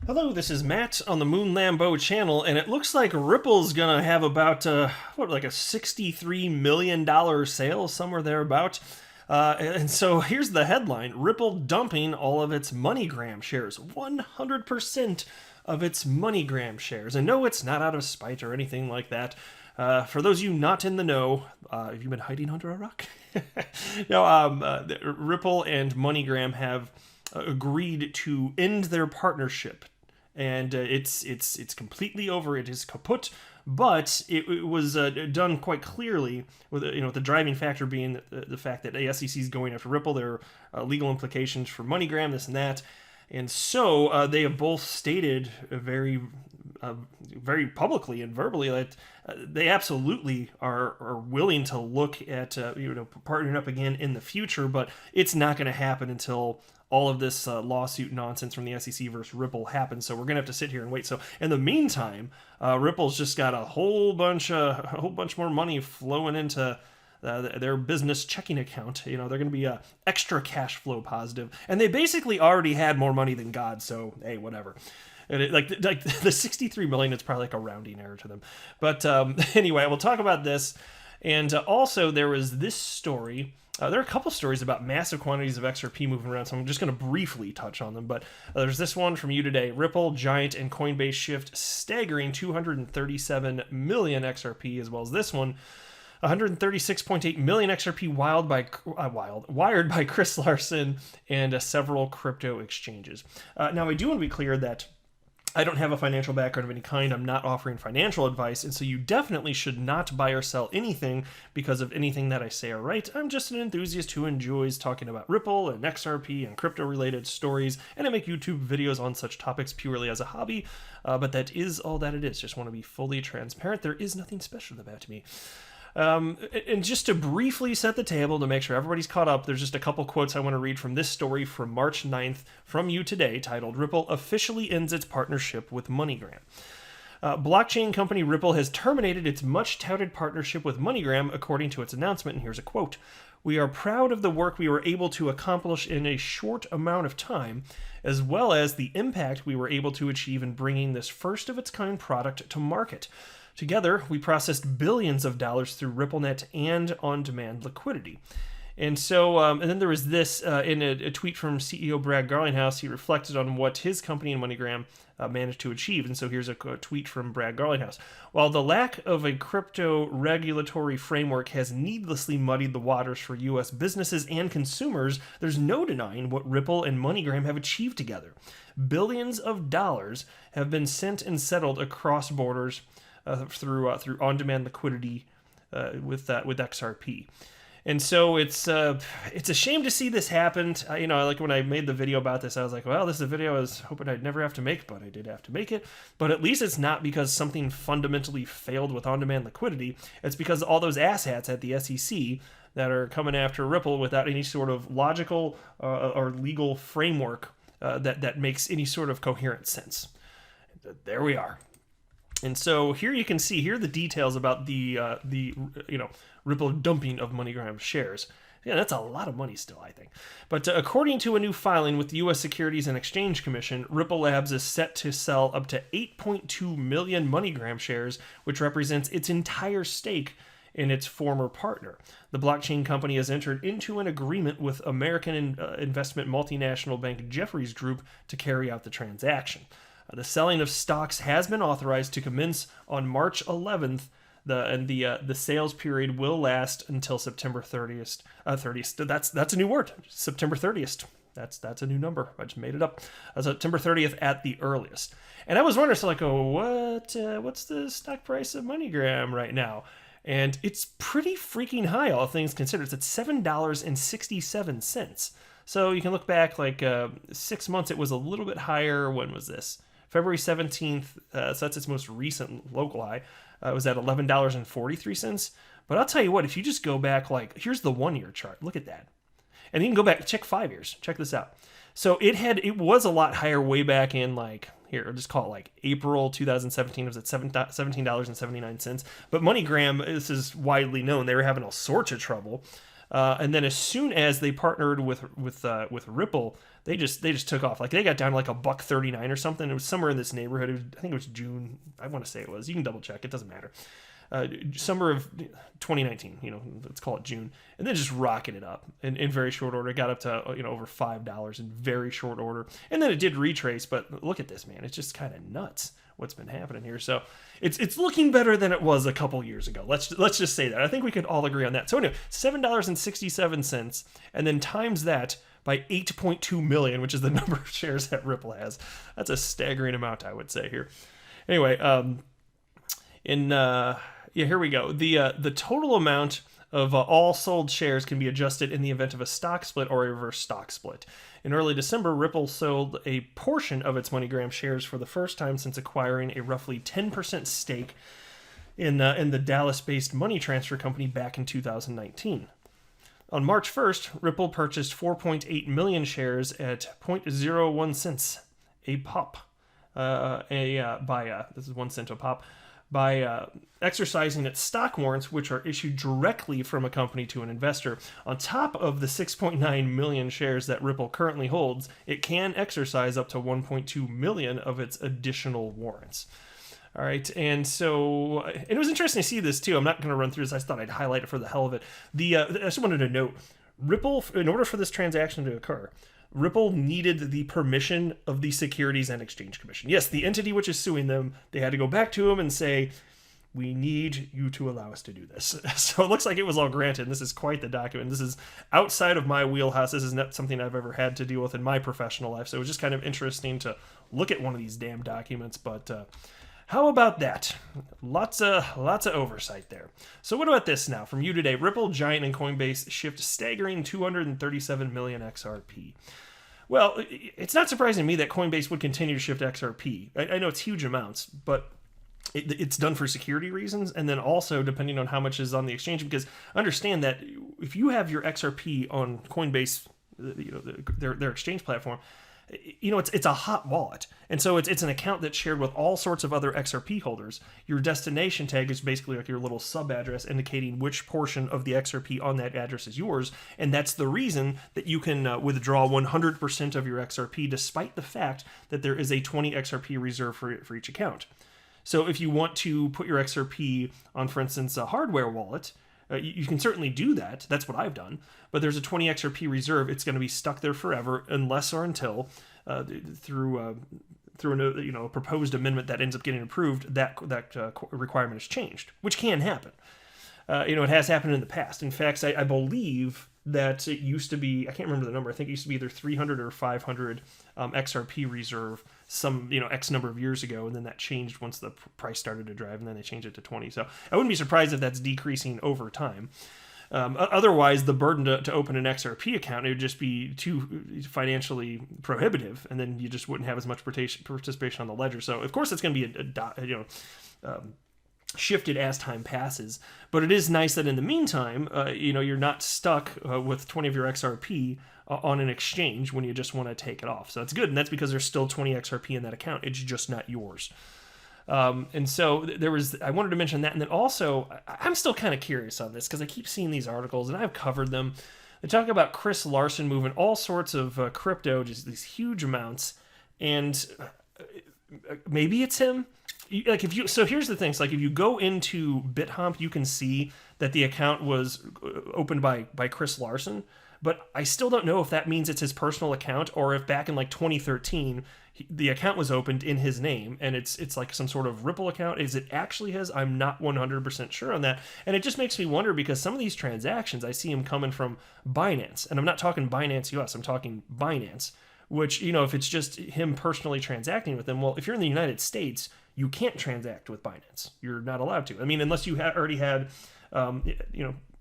Hello, this is Matt on the Moon Lambeau channel, and it looks like Ripple's gonna have about like a $63 million sale, somewhere thereabout. And so here's the headline: Ripple dumping all of its MoneyGram shares, 100% of its MoneyGram shares. And no, it's not out of spite or anything like that. For those of you not in the know, have you been hiding under a rock? No, Ripple and MoneyGram have agreed to end their partnership, and it's completely over. It is kaput. But it was done quite clearly, with the driving factor being the fact that the SEC is going after Ripple. There are legal implications for MoneyGram, this and that, and so they have both stated very publicly and verbally that they absolutely are willing to look at partnering up again in the future, but it's not going to happen until all of this lawsuit nonsense from the SEC versus Ripple happens. So we're gonna have to sit here and wait. So in the meantime, Ripple's just got a whole bunch more money flowing into their business checking account. They're going to be extra cash flow positive, and they basically already had more money than God. So hey, whatever. And like the 63 million, it's probably like a rounding error to them. But anyway, we'll talk about this. And also, there was this story. There are a couple stories about massive quantities of XRP moving around, so I'm just going to briefly touch on them. But there's this one from you today: Ripple, Giant, and Coinbase shift staggering 237 million XRP, as well as this one: 136.8 million XRP wired by Chris Larsen and several crypto exchanges. Now, I do want to be clear that I don't have a financial background of any kind. I'm not offering financial advice, and so you definitely should not buy or sell anything because of anything that I say or write. I'm just an enthusiast who enjoys talking about Ripple and XRP and crypto-related stories, and I make YouTube videos on such topics purely as a hobby, but that is all that it is. Just want to be fully transparent. There is nothing special about me. And just to briefly set the table to make sure everybody's caught up, there's just a couple quotes I want to read from this story from March 9th from you today, titled "Ripple Officially Ends Its Partnership with MoneyGram." Blockchain company Ripple has terminated its much-touted partnership with MoneyGram, according to its announcement, and here's a quote: "We are proud of the work we were able to accomplish in a short amount of time, as well as the impact we were able to achieve in bringing this first-of-its-kind product to market. Together, we processed billions of dollars through RippleNet and on-demand liquidity." And so, and then there was this in a tweet from CEO Brad Garlinghouse. He reflected on what his company and MoneyGram managed to achieve. And so here's a tweet from Brad Garlinghouse: "While the lack of a crypto regulatory framework has needlessly muddied the waters for U.S. businesses and consumers, there's no denying what Ripple and MoneyGram have achieved together. Billions of dollars have been sent and settled across borders through on-demand liquidity with XRP." And so it's a shame to see this happen. Like when I made the video about this, I was like, well, this is a video I was hoping I'd never have to make, but I did have to make it. But at least it's not because something fundamentally failed with on-demand liquidity. It's because all those asshats at the SEC that are coming after Ripple without any sort of logical or legal framework that makes any sort of coherent sense. There we are. And so here you can see the details about the Ripple dumping of MoneyGram shares. Yeah, that's a lot of money still, I think. But according to a new filing with the U.S. Securities and Exchange Commission, Ripple Labs is set to sell up to 8.2 million MoneyGram shares, which represents its entire stake in its former partner. The blockchain company has entered into an agreement with American investment multinational bank Jefferies Group to carry out the transaction. The selling of stocks has been authorized to commence on March 11th, and the sales period will last until September 30th. 30th. That's a new word. September 30th. That's a new number. I just made it up. September 30th at the earliest. And I was wondering, so like, what's the stock price of MoneyGram right now? And it's pretty freaking high, all things considered. It's at $7.67. So you can look back 6 months. It was a little bit higher. When was this? February 17th, so that's its most recent local high. It was at $11.43. But I'll tell you what, if you just go back, here's the 1-year chart. Look at that. And you can go back, check 5 years. Check this out. So it was a lot higher way back in here, I'll just call it April 2017. It was at $17.79. But MoneyGram, this is widely known, they were having all sorts of trouble. And then as soon as they partnered with Ripple, they just took off. Like they got down to like $1.39 or something. It was somewhere in this neighborhood. I think it was June. I want to say it was. You can double check. It doesn't matter. Summer of 2019, let's call it June, and then just rocketed up in very short order. It got up to over $5 in very short order, and then it did retrace. But look at this, man! It's just kind of nuts what's been happening here. So it's looking better than it was a couple years ago. Let's just say that. I think we could all agree on that. So anyway, $7.67, and then times that by 8.2 million, which is the number of shares that Ripple has. That's a staggering amount, I would say here. Anyway, here we go. The total amount of all sold shares can be adjusted in the event of a stock split or a reverse stock split. In early December, Ripple sold a portion of its MoneyGram shares for the first time since acquiring a roughly 10% stake in the Dallas-based money transfer company back in 2019. On March 1st, Ripple purchased 4.8 million shares at 0.01 cents a pop. This is 1 cent a pop. By exercising its stock warrants, which are issued directly from a company to an investor. On top of the 6.9 million shares that Ripple currently holds, it can exercise up to 1.2 million of its additional warrants. All right, and it was interesting to see this too. I'm not going to run through this. I thought I'd highlight it for the hell of it. I just wanted to note, Ripple, in order for this transaction to occur, Ripple needed the permission of the Securities and Exchange Commission. Yes, the entity which is suing them, they had to go back to them and say, we need you to allow us to do this. So it looks like it was all granted, and this is quite the document. This is outside of my wheelhouse. This is not something I've ever had to deal with in my professional life, so it was just kind of interesting to look at one of these damn documents, but how about that? Lots of oversight there. So what about this now? From you today, Ripple, Giant, and Coinbase shift staggering 237 million XRP. Well, it's not surprising to me that Coinbase would continue to shift XRP. I know it's huge amounts, but it's done for security reasons, and then also depending on how much is on the exchange. Because understand that if you have your XRP on Coinbase, their exchange platform, it's a hot wallet. And so it's an account that's shared with all sorts of other XRP holders. Your destination tag is basically like your little sub address indicating which portion of the XRP on that address is yours. And that's the reason that you can withdraw 100% of your XRP despite the fact that there is a 20 XRP reserve for each account. So if you want to put your XRP on, for instance, a hardware wallet, you can certainly do that. That's what I've done. But there's a 20 XRP reserve. It's going to be stuck there forever unless or until through a proposed amendment that ends up getting approved, that requirement is changed, which can happen. It has happened in the past. In fact, I believe that it used to be, I can't remember the number, I think it used to be either 300 or 500 XRP reserve some, X number of years ago, and then that changed once the price started to drive, and then they changed it to 20. So I wouldn't be surprised if that's decreasing over time. Otherwise, the burden to open an XRP account, it would just be too financially prohibitive, and then you just wouldn't have as much participation on the ledger. So, of course, it's going to be shifted as time passes. But it is nice that in the meantime, you're not stuck with 20 of your XRP on an exchange when you just want to take it off. So it's good, and that's because there's still 20 XRP in that account. It's just not yours. And so I wanted to mention that. And then also, I'm still kind of curious on this because I keep seeing these articles, and I've covered them. They talk about Chris Larsen moving all sorts of crypto, just these huge amounts, and maybe it's him. So here's the thing. So if you go into BitHump, you can see that the account was opened by Chris Larsen, but I still don't know if that means it's his personal account or if back in 2013 the account was opened in his name and it's like some sort of Ripple account. Is it actually his? I'm not 100% sure on that, and it just makes me wonder because some of these transactions I see him coming from Binance, and I'm not talking Binance US, I'm talking Binance, which if it's just him personally transacting with them, well, if you're in the United States, you can't transact with Binance. You're not allowed to. I mean, unless you already had,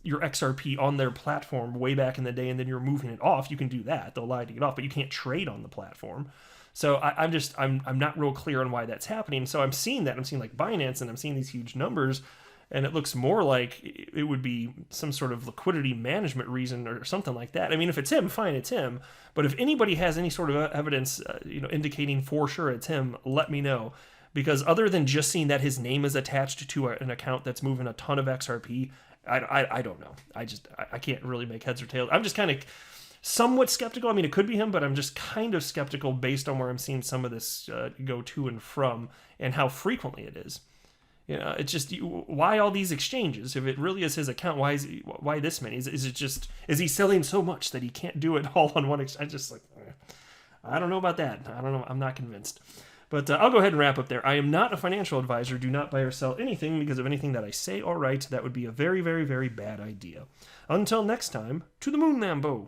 your XRP on their platform way back in the day, and then you're moving it off. You can do that. They'll allow you to get off, but you can't trade on the platform. So I'm not real clear on why that's happening. So I'm seeing that. I'm seeing Binance, and I'm seeing these huge numbers, and it looks more like it would be some sort of liquidity management reason or something like that. I mean, if it's him, fine, it's him. But if anybody has any sort of evidence, indicating for sure it's him, let me know. Because other than just seeing that his name is attached to an account that's moving a ton of XRP, I don't know. I can't really make heads or tails. I'm just kind of somewhat skeptical. I mean, it could be him, but I'm just kind of skeptical based on where I'm seeing some of this go to and from and how frequently it is. It's just, why all these exchanges? If it really is his account, why this many? Is it just, is he selling so much that he can't do it all on one exchange? I don't know about that. I don't know. I'm not convinced. But I'll go ahead and wrap up there. I am not a financial advisor. Do not buy or sell anything because of anything that I say or write. That would be a very, very, very bad idea. Until next time, to the moon, Lambo.